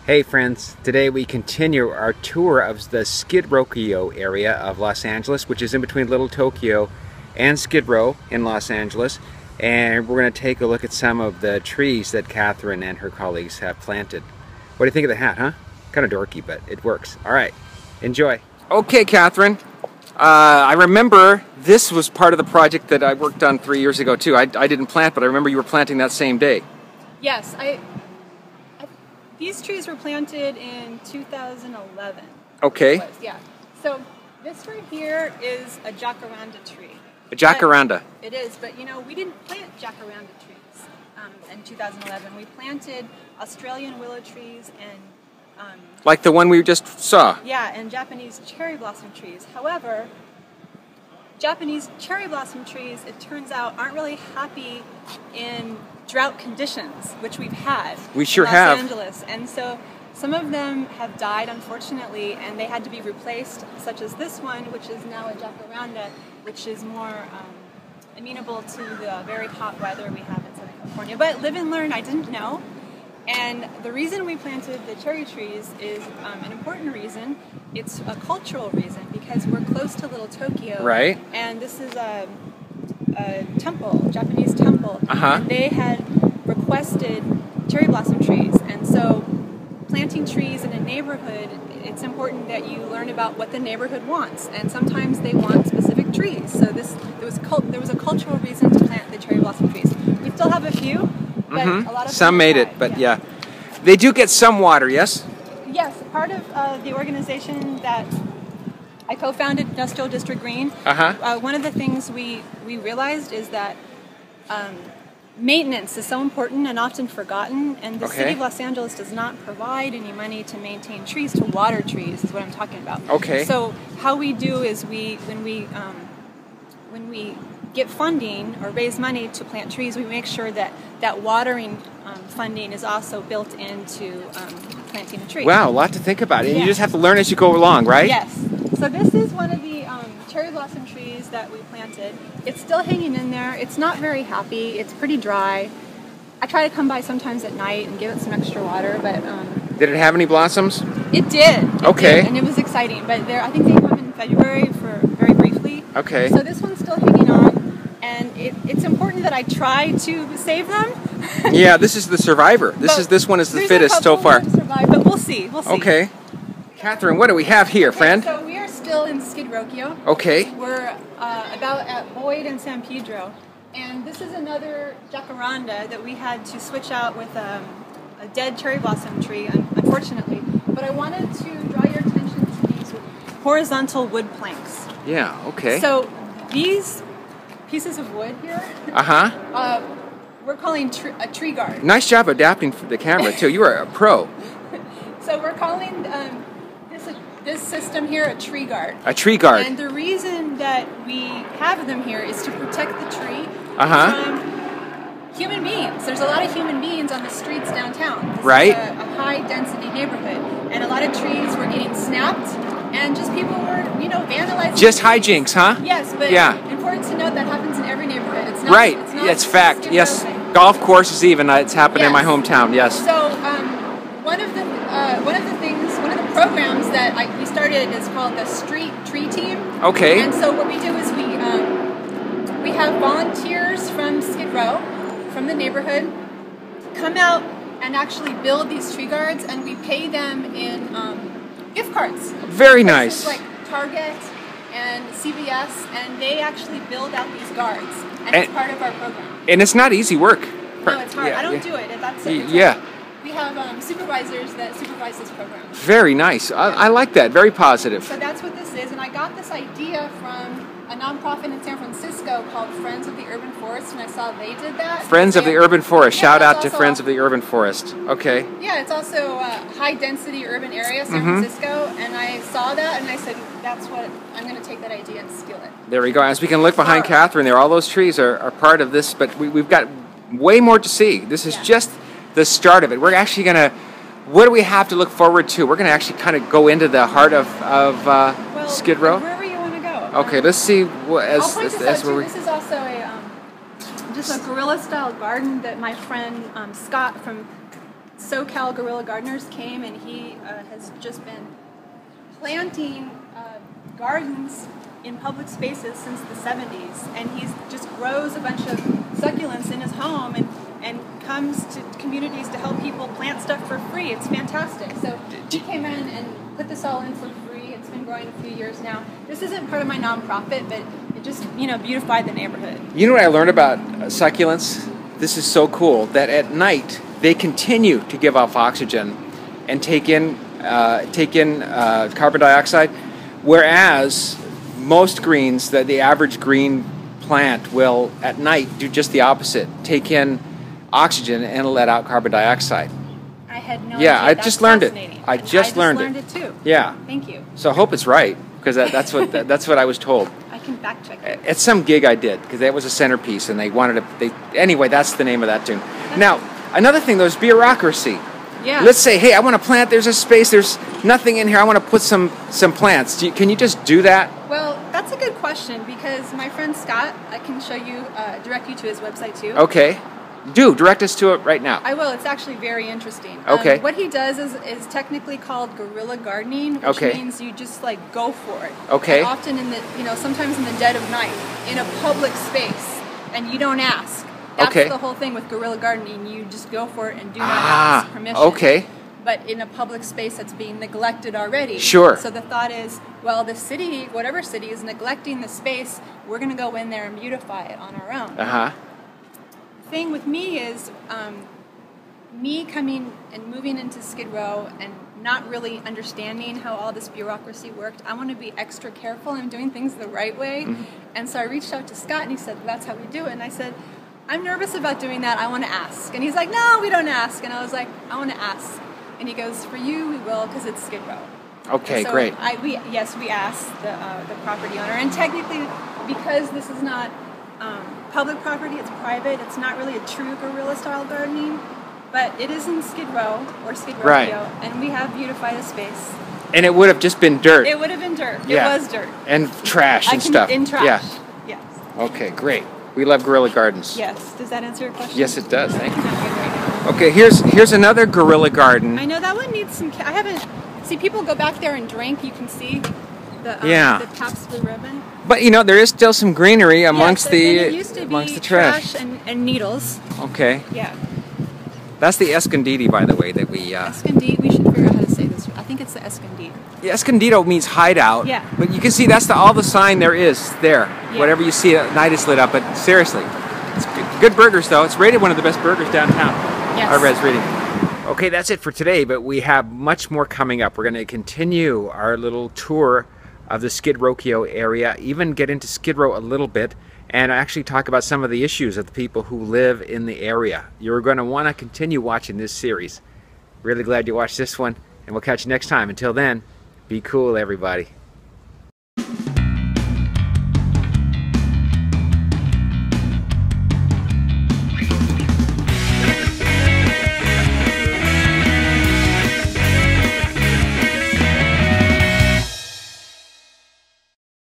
Hey friends, today we continue our tour of the Skid Row area of Los Angeles, which is in between Little Tokyo and Skid Row in Los Angeles. And we're going to take a look at some of the trees that Katherine and her colleagues have planted. What do you think of the hat, huh? Kind of dorky, but it works. All right, enjoy. Okay, Katherine. I remember this was part of the project that I worked on 3 years ago too. I didn't plant, but I remember you were planting that same day. Yes, these trees were planted in 2011. Okay. Yeah. So this right here is a jacaranda tree. A jacaranda. It is, but you know, we didn't plant jacaranda trees in 2011. We planted Australian willow trees and like the one we just saw. Yeah, and Japanese cherry blossom trees. However, Japanese cherry blossom trees, it turns out, aren't really happy in drought conditions, which we've had. We sure in have. Los Angeles. And so some of them have died, unfortunately, and they had to be replaced, such as this one, which is now a jacaranda, which is more amenable to the very hot weather we have in Southern California. But live and learn, I didn't know. And the reason we planted the cherry trees is an important reason. It's a cultural reason because we're close to Little Tokyo. Right. And this is a temple, Japanese temple. And they had requested cherry blossom trees. And so planting trees in a neighborhood, it's important that you learn about what the neighborhood wants. And sometimes they want specific trees. So there was a cultural reason to plant the cherry blossom trees. We still have a few. But a lot of some made it, but yeah. They do get some water, yes? Yes, part of the organization that I co-founded, Industrial District Green, one of the things we realized is that maintenance is so important and often forgotten, and the city of Los Angeles does not provide any money to maintain trees, to water trees, is what I'm talking about. Okay. So how we do is when we get funding or raise money to plant trees, we make sure that watering funding is also built into planting a tree. Wow, a lot to think about. And you just have to learn as you go along, right? Yes. So this is one of the cherry blossom trees that we planted. It's still hanging in there. It's not very happy. It's pretty dry. I try to come by sometimes at night and give it some extra water, but... did it have any blossoms? It did. It did, and it was exciting. But I think they come in February for very briefly. Okay. So this one's still hanging on. And it's important that I try to save them. Yeah, this is the survivor. This one is the fittest so far. Survive, but we'll see. We'll see. Okay. Katherine, what do we have here, friend? So we are still in Skid Row. Okay. We're about at Boyd and San Pedro. And this is another jacaranda that we had to switch out with a dead cherry blossom tree, unfortunately. But I wanted to draw your attention to these horizontal wood planks. Yeah, okay. So these pieces of wood here, we're calling a tree guard. Nice job adapting for the camera, too. You are a pro. So we're calling this system here a tree guard. A tree guard. And the reason that we have them here is to protect the tree from human beings. There's a lot of human beings on the streets downtown. This is a high-density neighborhood. And a lot of trees were getting snapped, and just people were, vandalizing. Just hijinks, huh? Yes, but important to note that happens in every neighborhood. It's not, right, it's fact. Yes, golf courses even. It's happened in my hometown. Yes. So one of the programs that we started is called the Street Tree Team. Okay. And so what we do is we have volunteers from Skid Row, from the neighborhood, come out and actually build these tree guards, and we pay them in gift cards. Very nice. Like Target and CVS, and they actually build out these guards, and it's part of our program. And it's not easy work. No, it's hard. I don't do it. We have supervisors that supervise this program. Very nice. I like that. Very positive. So that's what this is, and I got this idea from a nonprofit in San Francisco called Friends of the Urban Forest, and I saw they did that. Friends of the Urban Forest. Shout out to Friends of the Urban Forest. Okay. Yeah, it's also a high-density urban area, San Francisco, and I saw that, and I said, that's what, I'm going to take that idea and steal it. There we go. As we can look behind Katherine there, all those trees are part of this, but we've got way more to see. This is just the start of it. We're actually going to, what do we have to look forward to? We're going to actually kind of go into the heart of Skid Row. Wherever you want to go. Okay, let's see. This is also just a guerrilla style garden that my friend Scott from SoCal Guerrilla Gardeners came, and he has just been planting gardens in public spaces since the 70s, and he just grows a bunch of succulents in his home and comes to communities to help people plant stuff for free. It's fantastic. So he came in and put this all in for free. It's been growing a few years now. This isn't part of my nonprofit, but it just, beautified the neighborhood. You know what I learned about succulents? This is so cool, that at night they continue to give off oxygen and take in carbon dioxide, whereas most greens, the average green plant will at night do just the opposite, take in oxygen and let out carbon dioxide. I had no idea. I just learned it. I just learned it too. Yeah. Thank you. So I hope it's right, because that's what I was told. I can fact check it. At some gig I did, because that was a centerpiece, and they wanted to. Anyway, that's the name of that tune. Now, another thing, though, is bureaucracy. Yeah. Let's say, hey, I want to plant. There's a space. There's nothing in here. I want to put some plants. Can you just do that? Well, that's a good question, because my friend Scott, I can show you, direct you to his website too. Okay. Direct us to it right now. I will. It's actually very interesting. Okay. What he does is technically called guerrilla gardening, which means you just go for it. Okay. And often sometimes in the dead of night, in a public space, and you don't ask. That's the whole thing with guerrilla gardening. You just go for it and do not ask permission. Okay. But in a public space that's being neglected already. Sure. So the thought is, well, the city, whatever city, is neglecting the space. We're going to go in there and beautify it on our own. Uh-huh. The thing with me is me coming and moving into Skid Row and not really understanding how all this bureaucracy worked. I want to be extra careful and doing things the right way. Mm-hmm. And so I reached out to Scott, and he said, that's how we do it. And I said, I'm nervous about doing that. I want to ask. And he's like, no, we don't ask. And I was like, I want to ask. And he goes, for you, we will, because it's Skid Row. Okay, so great. We asked the property owner. And technically, because this is not public property, it's private. It's not really a true guerrilla-style gardening. But it is in Skid Row, or Skid Row, right. And we have beautified a space. And it would have just been dirt. It would have been dirt. Yeah. It was dirt. And trash and stuff. In trash. Yeah. Yes. Okay, great. We love Guerrilla Gardens. Yes. Does that answer your question? Yes, it does. Thank you. Okay, here's another Guerrilla Garden. I know that one needs some. I haven't. See, people go back there and drink. You can see the Pabst Blue Ribbon. But there is still some greenery amongst it used to amongst be the trash and needles. Okay. Yeah. That's the Escondido, by the way, that we. Escondido. We should figure out how to say this. I think it's the Escondido. Yeah, Escondido means hideout. Yeah. But you can see that's all the sign there is there. Yeah. Whatever you see at night is lit up. But seriously, it's good burgers though. It's rated one of the best burgers downtown. Yes. Our Red's reading. Okay, that's it for today. But we have much more coming up. We're going to continue our little tour of the Skid Row area. Even get into Skid Row a little bit. And actually talk about some of the issues of the people who live in the area. You're going to want to continue watching this series. Really glad you watched this one, and we'll catch you next time. Until then, be cool, everybody.